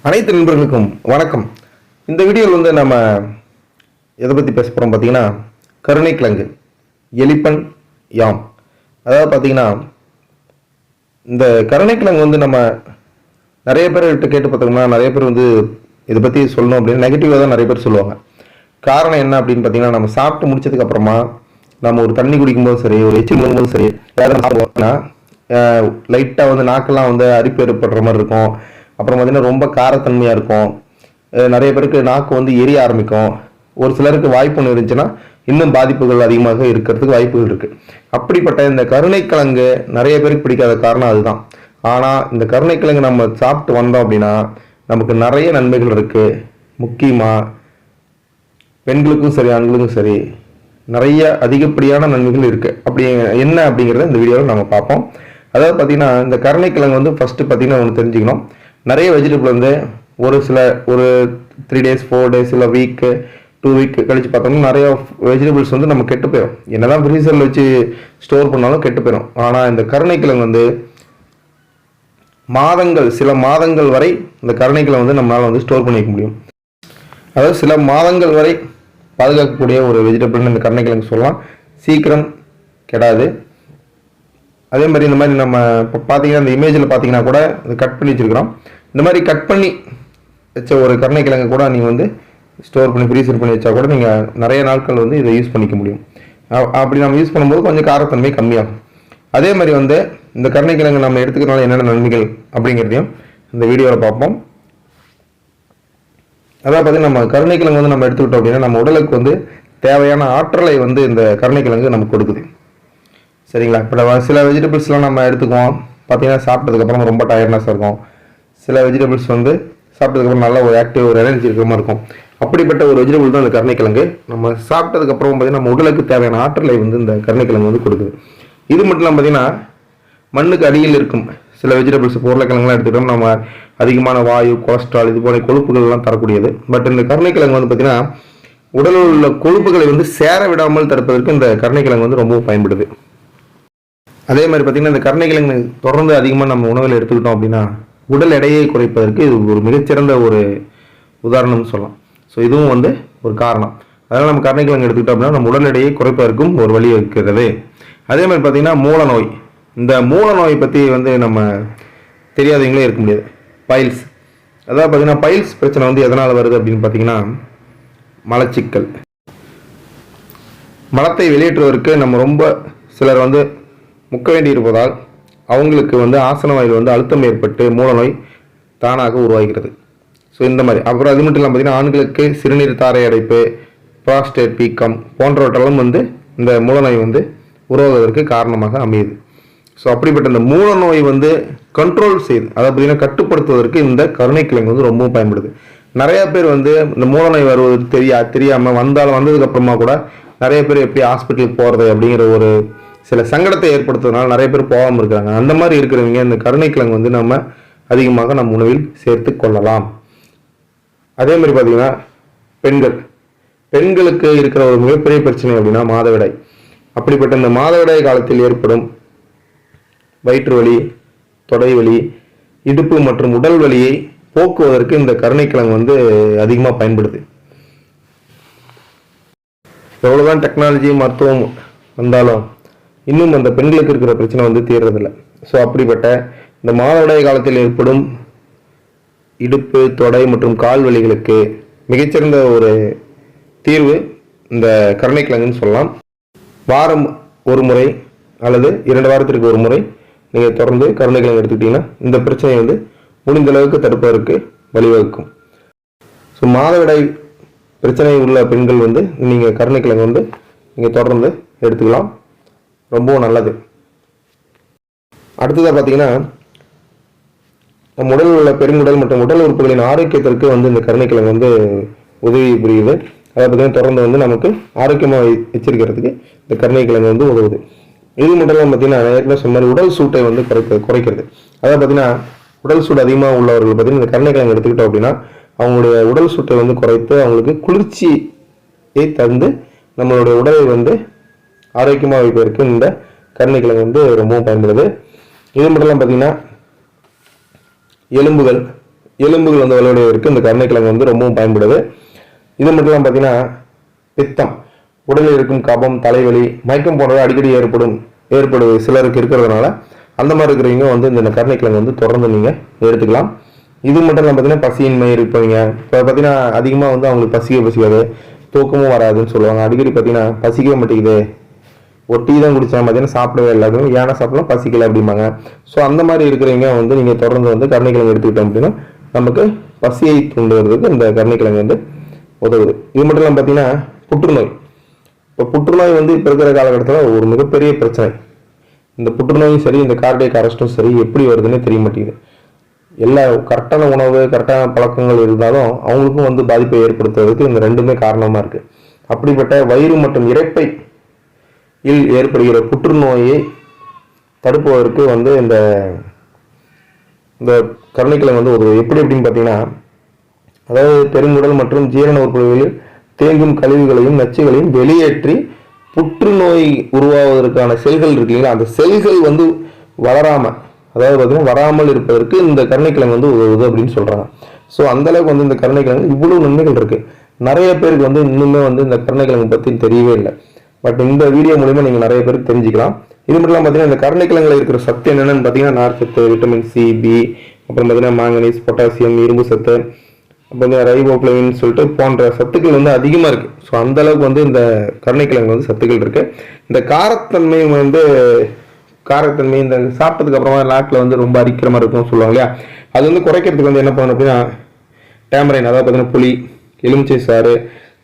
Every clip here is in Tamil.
அனைத்து நண்பர்களுக்கும் வணக்கம். இந்த வீடியோவில் வந்து நம்ம எதை பற்றி பேச போகிறோம் பார்த்தீங்கன்னா, கருணைக்கிழங்கு, எலிபன்ட் யாம். அதாவது பார்த்தீங்கன்னா, இந்த கருணைக்கிழங்கு வந்து நம்ம நிறைய பேர்கிட்ட கேட்டு பார்த்தோம்னா, நிறைய பேர் வந்து இதை பற்றி சொல்லணும் அப்படின்னு நெகட்டிவாக தான் நிறைய பேர் சொல்லுவாங்க. காரணம் என்ன அப்படின்னு பார்த்தீங்கன்னா, நம்ம சாப்பிட்டு முடிச்சதுக்கு அப்புறமா நம்ம ஒரு தண்ணி குடிக்கும்போது சரி, ஒரு எச்சில் முழுங்கும்போது சரி, வேறு சாப்பிடுவோம்னா லைட்டாக வந்து நாக்கெல்லாம் வந்து அரிப்பு ஏற்படுற மாதிரி இருக்கும். அப்புறம் பார்த்தீங்கன்னா ரொம்ப காரத்தன்மையாக இருக்கும். நிறைய பேருக்கு நாக்கு வந்து எரிய ஆரம்பிக்கும். ஒரு சிலருக்கு வாய்ப்பு இருந்துச்சுன்னா இன்னும் பாதிப்புகள் அதிகமாக இருக்கிறதுக்கு வாய்ப்புகள் இருக்குது. அப்படிப்பட்ட இந்த கருணைக்கிழங்கு நிறைய பேருக்கு பிடிக்காத காரணம் அதுதான். ஆனால் இந்த கருணைக்கிழங்கு நம்ம சாப்பிட்டு வந்தோம் அப்படின்னா நமக்கு நிறைய நன்மைகள் இருக்குது. முக்கியமாக பெண்களுக்கும் சரி ஆண்களுக்கும் சரி நிறைய அதிகப்படியான நன்மைகள் இருக்குது. அப்படி என்ன அப்படிங்கிறத இந்த வீடியோவில் நம்ம பார்ப்போம். அதாவது பார்த்தீங்கன்னா, இந்த கருணைக்கிழங்கு வந்து ஃபஸ்ட்டு பார்த்தீங்கன்னா ஒன்று தெரிஞ்சுக்கணும். நிறைய வெஜிடபிள் வந்து ஒரு 3 days 4 days இல்லை வீக்கு 2 week கழிச்சு பார்த்தோம்னா நிறைய வெஜிடபிள்ஸ் வந்து நம்ம கெட்டு போயிடும். என்னதான் ஃப்ரீசரில் வச்சு ஸ்டோர் பண்ணாலும் கெட்டு போயிடும். ஆனால் இந்த கருணைக்கிழங்கு வந்து சில மாதங்கள் வரை இந்த கருணைக்கிழங்கு வந்து நம்மளால் வந்து ஸ்டோர் பண்ணி வைக்க முடியும். அதாவது சில மாதங்கள் வரை பாதுகாக்கக்கூடிய ஒரு வெஜிடபிள்னு இந்த கருணைக்கிழங்கு சொல்லலாம். சீக்கிரம் கெடாது. அதே மாதிரி இந்த மாதிரி நம்ம இப்போ பார்த்தீங்கன்னா இந்த இமேஜில் பார்த்தீங்கன்னா கூட இது கட் பண்ணி வச்சுருக்கிறோம். இந்த மாதிரி கட் பண்ணி வச்ச ஒரு கருணைக்கிழங்கு கூட நீங்கள் வந்து ஸ்டோர் பண்ணி ஃப்ரீசர் பண்ணி வச்சா கூட நீங்கள் நிறைய நாட்கள் வந்து இதை யூஸ் பண்ணிக்க முடியும். அப்படி நம்ம யூஸ் பண்ணும்போது கொஞ்சம் காரத்தன்மை கம்மியாகும். அதே மாதிரி வந்து இந்த கருணைக்கிழங்கு நம்ம எடுத்துக்கிறனால என்னென்ன நன்மைகள் அப்படிங்கிறதையும் இந்த வீடியோவில் பார்ப்போம். அதாவது பார்த்தீங்கன்னா, நம்ம கருணைக்கிழங்கு வந்து நம்ம எடுத்துக்கிட்டோம் அப்படின்னா நம்ம உடலுக்கு வந்து தேவையான ஆற்றலை வந்து இந்த கருணைக்கிழங்கு நமக்கு கொடுக்குது. சரிங்களா? இப்போ சில வெஜிடபிள்ஸ்லாம் நம்ம எடுத்துக்குவோம், பார்த்தீங்கன்னா சாப்பிட்டதுக்கப்புறம் ரொம்ப டயர்ட்னஸாக இருக்கும். சில வெஜிடபிள்ஸ் வந்து சாப்பிட்டதுக்கப்புறம் நல்ல ஒரு ஆக்டிவ் ஒரு எனர்ஜி இருக்கிற மாதிரி இருக்கும். அப்படிப்பட்ட ஒரு வெஜிடபிள் தான் இந்த கருணைக்கிழங்கு. நம்ம சாப்பிட்டதுக்கப்புறம் பார்த்தீங்கன்னா நம்ம உடலுக்கு தேவையான ஆற்றலை வந்து இந்த கருணைக்கிழங்கு வந்து கொடுக்குது. இது மட்டும் இல்லாமல் பார்த்தீங்கன்னா, மண்ணுக்கு அடியில் இருக்கும் சில வெஜிடபிள்ஸ் உருளைக்கிழங்குலாம் எடுத்துக்கிட்டோம் நம்ம அதிகமான வாயு, கொலஸ்ட்ரால் இது போன்ற கொழுப்புகள்லாம் தரக்கூடியது. பட் இந்த கருணைக்கிழங்கு வந்து பார்த்தீங்கன்னா உடலில் உள்ள கொழுப்புகளை வந்து சேர விடாமல் தடுப்பதற்கு இந்த கருணைக்கிழங்கு வந்து ரொம்ப பயன்படுது. அதே மாதிரி பார்த்தீங்கன்னா, இந்த கருணைக்கிழங்கு தொடர்ந்து அதிகமாக நம்ம உணவில் எடுத்துக்கிட்டோம் அப்படின்னா உடல் எடையை குறைப்பதற்கு இது ஒரு மிகச்சிறந்த ஒரு உதாரணம்னு சொல்லலாம். ஸோ இதுவும் வந்து ஒரு காரணம். அதனால் நம்ம கருணைக்கிழங்கு எடுத்துக்கிட்டோம் அப்படின்னா நம்ம உடல் எடையை குறைப்பதற்கும் ஒரு வழி இருக்கிறது. அதே மாதிரி பார்த்தீங்கன்னா மூல நோய். இந்த மூல நோயை பற்றி வந்து நம்ம தெரியாதவங்களே இருக்க முடியாது. பைல்ஸ், அதாவது பார்த்தீங்கன்னா பைல்ஸ் பிரச்சனை வந்து எதனால் வருது அப்படின்னு பார்த்தீங்கன்னா, மலச்சிக்கல். மலத்தை வெளியேற்றுவதற்கு நம்ம ரொம்ப சிலர் வந்து முக்க வேண்டி இருப்பதால் அவங்களுக்கு வந்து ஆசன வாயில் வந்து அழுத்தம் ஏற்பட்டு மூல நோய் தானாக உருவாகிறது. ஸோ இந்த மாதிரி. அப்புறம் அது மட்டும் இல்லாமல் பார்த்தீங்கன்னா, ஆண்களுக்கு சிறுநீர் தாரை அடைப்பு, ப்ராஸ்டேட் வீக்கம் போன்றவற்றெல்லாம் வந்து இந்த மூல நோய் வந்து உருவாவதற்கு காரணமாக அமையுது. ஸோ அப்படிப்பட்ட இந்த மூல நோய் வந்து கண்ட்ரோல் செய்யுது, அதை பார்த்தீங்கன்னா கட்டுப்படுத்துவதற்கு இந்த கருணைக்கிழங்கு வந்து ரொம்பவும் பயன்படுது. நிறைய பேர் வந்து இந்த மூல நோய் வருவது தெரியாமல் வந்ததுக்கப்புறமா கூட நிறைய பேர் எப்படி ஹாஸ்பிட்டலுக்கு போகிறது அப்படிங்கிற ஒரு சில சங்கடத்தை ஏற்படுத்துவதனால நிறைய பேர் போகாமல் இருக்கிறாங்க. அந்த மாதிரி இருக்கிறவங்க இந்த கருணைக்கிழங்கு வந்து நம்ம அதிகமாக நம் உணவில் சேர்த்து கொள்ளலாம். அதே மாதிரி பார்த்தீங்கன்னா, பெண்களுக்கு இருக்கிற ஒரு மிகப்பெரிய பிரச்சனை அப்படின்னா மாதவிடாய். அப்படிப்பட்ட இந்த மாதவிடாய் காலத்தில் ஏற்படும் வயிற்று வலி, தொடை வலி, இடுப்பு மற்றும் உடல் வலியை போக்குவதற்கு இந்த கருணைக்கிழங்கு வந்து அதிகமாக பயன்படுது. எவ்வளோதான் டெக்னாலஜி மருத்துவம் வந்தாலும் இன்னும் அந்த பெண்களுக்கு இருக்கிற பிரச்சனை வந்து தீர்றதில்லை. ஸோ அப்படிப்பட்ட இந்த மாதவிடாய் காலத்தில் ஏற்படும் இடுப்பு, தொடை மற்றும் கால் வலிகளுக்கு மிகச்சிறந்த ஒரு தீர்வு இந்த கருணைக்கிழங்குன்னு சொல்லலாம். வாரம் ஒரு முறை அல்லது 2 வாரத்திற்கு ஒரு முறை நீங்கள் தொடர்ந்து கருணைக்கிழங்கு எடுத்துக்கிட்டிங்கன்னா இந்த பிரச்சனையை வந்து முடிந்த அளவுக்கு தடுப்பதற்கு வழிவகுக்கும். ஸோ மாதவிடாய் பிரச்சனை உள்ள பெண்கள் வந்து நீங்கள் கருணைக்கிழங்கு வந்து நீங்கள் தொடர்ந்து எடுத்துக்கலாம், ரொம்பவும் நல்லது. அடுத்ததாக பார்த்தீங்கன்னா, நம் உடலில் உள்ள பெருங்குடல் மற்றும் உடல் உறுப்புகளின் ஆரோக்கியத்திற்கு வந்து இந்த கருணைக்கிழங்கு வந்து உதவி புரியுது. அதை பார்த்தீங்கன்னா தொடர்ந்து வந்து நமக்கு ஆரோக்கியமாக வச்சிருக்கிறதுக்கு இந்த கருணைக்கிழங்கு வந்து உதவுது. இது மட்டும் பார்த்தீங்கன்னா ஏற்கனவே சொன்ன மாதிரி உடல் சூட்டை வந்து குறைக்கிறது. அதாவது பார்த்தீங்கன்னா உடல் சூடு அதிகமாக உள்ளவர்கள் பார்த்தீங்கன்னா இந்த கருணைக்கிழங்கு எடுத்துக்கிட்டோம் அப்படின்னா அவங்களுடைய உடல் சூட்டை வந்து குறைத்து அவங்களுக்கு குளிர்ச்சியை தந்து நம்மளுடைய உடலை வந்து ஆரோக்கியமாக வைப்பதற்கு இந்த கருணைக்கிழங்கு வந்து ரொம்பவும் பயன்படுது. இது மட்டும் பார்த்தீங்கன்னா எலும்புகள் வந்து வலுவடைவதற்கு இந்த கருணைக்கிழங்கு வந்து ரொம்பவும் பயன்படுது. இது மட்டும் இல்லாமல் பார்த்தீங்கன்னா பித்தம், உடலில் இருக்கும் கபம், தலைவலி, மயக்கம் போன்றவை அடிக்கடி ஏற்படுவது சிலருக்கு இருக்கிறதுனால அந்த மாதிரி இருக்கிறவங்க வந்து இந்த கருணைக்கிழங்கு வந்து தொடர்ந்து நீங்கள் எடுத்துக்கலாம். இது மட்டும் இல்லாமல் பார்த்தீங்கன்னா பசியின்மை இருப்பவங்க, இப்போ பார்த்தீங்கன்னா அதிகமாக வந்து அவங்களுக்கு பசிக்காது, தூக்கமும் வராதுன்னு சொல்லுவாங்க. அடிக்கடி பார்த்தீங்கன்னா பசிக்கவே மாட்டேங்குது, ஒரு டீ தான் குடிச்சா பார்த்தீங்கன்னா சாப்பிடவே இல்லை, ஏன்னா சாப்பிடலாம் பசிக்கல அப்படிம்பாங்க. ஸோ அந்த மாதிரி இருக்கிறவங்க வந்து நீங்கள் தொடர்ந்து வந்து கருணைக்கிழங்கு எடுத்துக்கிட்டோம் அப்படின்னா நமக்கு பசியை தூண்டுவதற்கு இந்த கருணைக்கிழங்கு வந்து உதவுது. இது மட்டும் இல்லாமல் பார்த்தீங்கன்னா புற்றுநோய். இப்போ புற்றுநோய் வந்து இப்போ இருக்கிற காலகட்டத்தில் ஒரு மிகப்பெரிய பிரச்சனை. இந்த புற்றுநோயும் சரி, இந்த கார்டியக் அரெஸ்ட்டும் சரி எப்படி வருதுன்னே தெரிய மாட்டேங்குது. எல்லா கரெக்டான உணவு, கரெக்டான பழக்கங்கள் இருந்தாலும் அவங்களுக்கும் வந்து பாதிப்பை ஏற்படுத்துவதற்கு இந்த ரெண்டுமே காரணமாக இருக்குது. அப்படிப்பட்ட வயிறு மற்றும் இரைப்பை ஏற்படுகிற புற்றுநோயை தடுப்பதற்கு வந்து இந்த கருணைக்கிழங்கு வந்து உதவும். எப்படி அப்படின்னு பார்த்தீங்கன்னா, அதாவது பெருங்குடல் மற்றும் ஜீரண உறுப்புகளில் தேங்கும் கழிவுகளையும் நச்சுகளையும் வெளியேற்றி புற்றுநோய் உருவாவதற்கான செல்கள் இருக்கு இல்லைங்களா, அந்த செல்கள் வந்து அதாவது பார்த்தீங்கன்னா வராமல் இருப்பதற்கு இந்த கருணைக்கிழங்கு வந்து உதவுது அப்படின்னு சொல்றாங்க. ஸோ அந்த அளவுக்கு வந்து இந்த கருணைக்கிழங்கு இவ்வளவு நன்மைகள் இருக்கு. நிறைய பேருக்கு வந்து இன்னுமே வந்து இந்த கருணைக்கிழங்கு பற்றி தெரியவே இல்லை. பட் இந்த வீடியோ மூலிமா நீங்கள் நிறைய பேருக்கு தெரிஞ்சுக்கலாம். இது மட்டும் இல்லாமல் பார்த்தீங்கன்னா இந்த கருணைக்கிழங்குல இருக்கிற சத்து என்னென்னு பார்த்தீங்கன்னா நார்ச்சத்து, விட்டமின் சி, பி, அப்புறம் பார்த்தீங்கன்னா மாங்கனீஸ், பொட்டாசியம், இரும்பு சத்து, அப்புறம் ரைபோஃப்ளவின் சொல்லிட்டு போன்ற சத்துக்கள் வந்து அதிகமாக இருக்குது. ஸோ அந்த அளவுக்கு வந்து இந்த கருணைக்கிழங்கு வந்து சத்துக்கள் இருக்குது. இந்த காரத்தன்மை இந்த சாப்பிட்டதுக்கு அப்புறமா நாக்கில் வந்து ரொம்ப அரிக்கிற மாதிரி இருக்கும்னு சொல்லுவாங்க இல்லையா, அது வந்து குறைக்கிறதுக்கு வந்து என்ன பண்ணணும் அப்படின்னா டேமரைன், அதாவது பார்த்தீங்கன்னா புளி, எலுமிச்சை சாறு,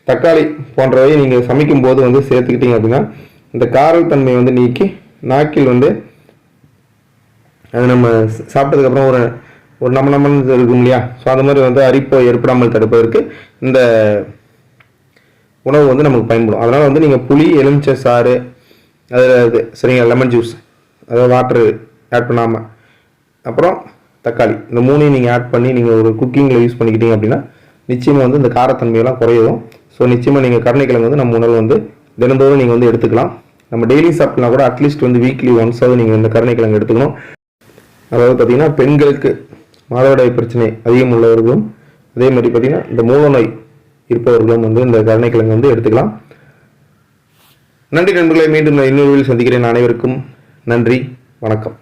தக்காளி போன்றவை நீங்கள் சமைக்கும் போது வந்து சேர்த்துக்கிட்டீங்க அப்படின்னா இந்த காரத்தன்மை வந்து நீக்கி நாக்கில் வந்து அது நம்ம சாப்பிட்டதுக்கப்புறம் ஒரு நம்மன்னு இருக்கும் இல்லையா, ஸோ அந்த மாதிரி வந்து அரிப்பை ஏற்படாமல் தடுப்பதற்கு இந்த உணவு வந்து நமக்கு பயன்படும். அதனால் வந்து நீங்கள் புளி, எலுமிச்சை சாறு, அதில் சரிங்களா, லெமன் ஜூஸ், அதாவது வாட்டர் ஆட் பண்ணாமல், அப்புறம் தக்காளி, இந்த மூணையும் நீங்கள் ஆட் பண்ணி நீங்கள் ஒரு குக்கிங்கில் யூஸ் பண்ணிக்கிட்டீங்க அப்படின்னா நிச்சயமாக வந்து இந்த காரத்தன்மையெல்லாம் குறையும். ஸோ நிச்சயமாக நீங்கள் கருணைக்கிழங்கு வந்து நம்ம உணவு வந்து தினந்தோறும் நீங்கள் வந்து எடுத்துக்கலாம். நம்ம டெய்லி சாப்பிட்னா கூட அட்லீஸ்ட் வந்து வீக்லி ஒன்ஸாவது நீங்கள் இந்த கருணைக்கிழங்கு எடுத்துக்கணும். அதாவது பார்த்தீங்கன்னா பெண்களுக்கு மாதவிடாய் பிரச்சனை அதிகம் உள்ளவர்களும், அதே மாதிரி பார்த்தீங்கன்னா இந்த மூல நோய் இருப்பவர்களும் வந்து இந்த கருணைக்கிழங்கு வந்து எடுத்துக்கலாம். நன்றி நண்பர்களை, மீண்டும் நான் இன்னொரு வீடியோவில் சந்திக்கிறேன். அனைவருக்கும் நன்றி, வணக்கம்.